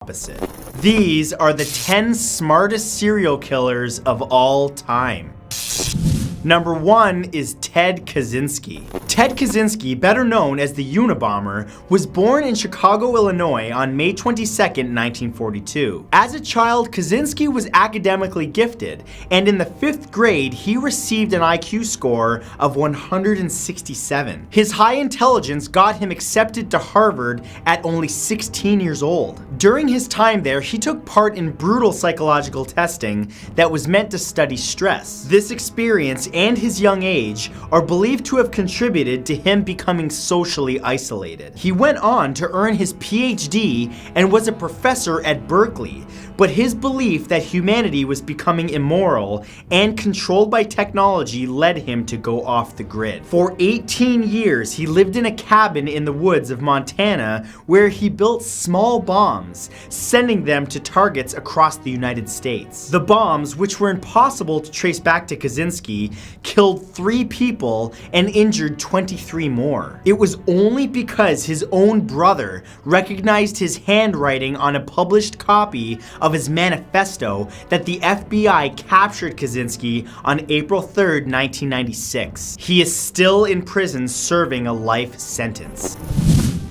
opposite. These are the 10 smartest serial killers of all time. Number 1 is Ted Kaczynski. Ted Kaczynski, better known as the Unabomber, was born in Chicago, Illinois on May 22, 1942. As a child, Kaczynski was academically gifted, and in the 5th grade, he received an IQ score of 167. His high intelligence got him accepted to Harvard at only 16 years old. During his time there, he took part in brutal psychological testing that was meant to study stress. This experience and his young age are believed to have contributed to him becoming socially isolated. He went on to earn his PhD and was a professor at Berkeley, but his belief that humanity was becoming immoral and controlled by technology led him to go off the grid. For 18 years, he lived in a cabin in the woods of Montana where he built small bombs, sending them to targets across the United States. The bombs, which were impossible to trace back to Kaczynski, killed 3 people and injured 23 more. It was only because his own brother recognized his handwriting on a published copy of his manifesto that the FBI captured Kaczynski on April 3, 1996. He is still in prison serving a life sentence.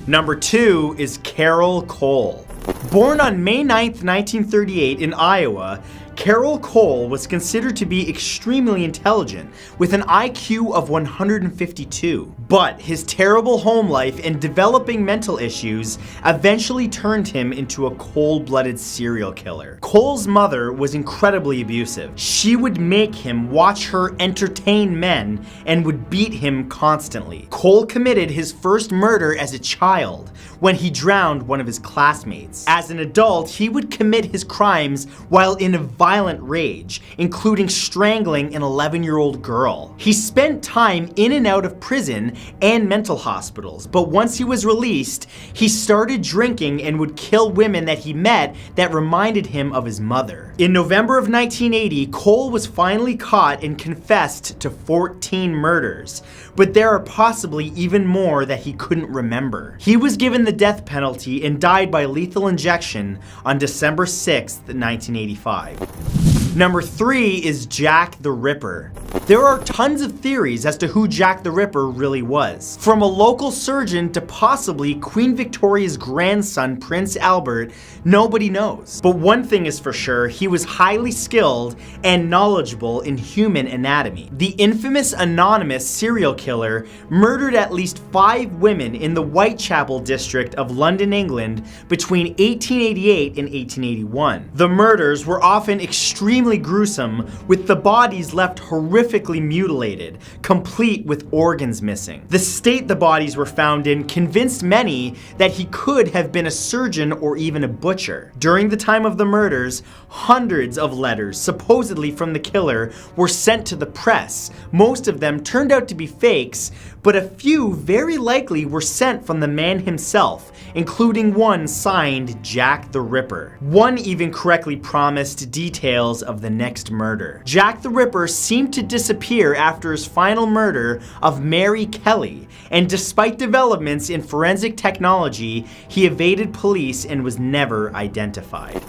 Number 2 is Carol Cole. Born on May 9, 1938 in Iowa, Carol Cole was considered to be extremely intelligent, with an IQ of 152. But his terrible home life and developing mental issues eventually turned him into a cold-blooded serial killer. Cole's mother was incredibly abusive. She would make him watch her entertain men and would beat him constantly. Cole committed his first murder as a child when he drowned one of his classmates. As an adult, he would commit his crimes while in a violent rage, including strangling an 11-year-old girl. He spent time in and out of prison and mental hospitals, but once he was released, he started drinking and would kill women that he met that reminded him of his mother. In November of 1980, Cole was finally caught and confessed to 14 murders, but there are possibly even more that he couldn't remember. He was given the death penalty and died by lethal injection on December 6, 1985. Number 3 is Jack the Ripper. There are tons of theories as to who Jack the Ripper really was. From a local surgeon to possibly Queen Victoria's grandson, Prince Albert, nobody knows. But one thing is for sure, he was highly skilled and knowledgeable in human anatomy. The infamous anonymous serial killer murdered at least 5 women in the Whitechapel district of London, England between 1888 and 1881. The murders were often extremely gruesome, with the bodies left horrifically mutilated, complete with organs missing. The state the bodies were found in convinced many that he could have been a surgeon or even a butcher. During the time of the murders, hundreds of letters, supposedly from the killer, were sent to the press. Most of them turned out to be fakes, but a few very likely were sent from the man himself, including one signed Jack the Ripper. One even correctly promised details of the next murder. Jack the Ripper seemed to disappear after his final murder of Mary Kelly, and despite developments in forensic technology, he evaded police and was never identified.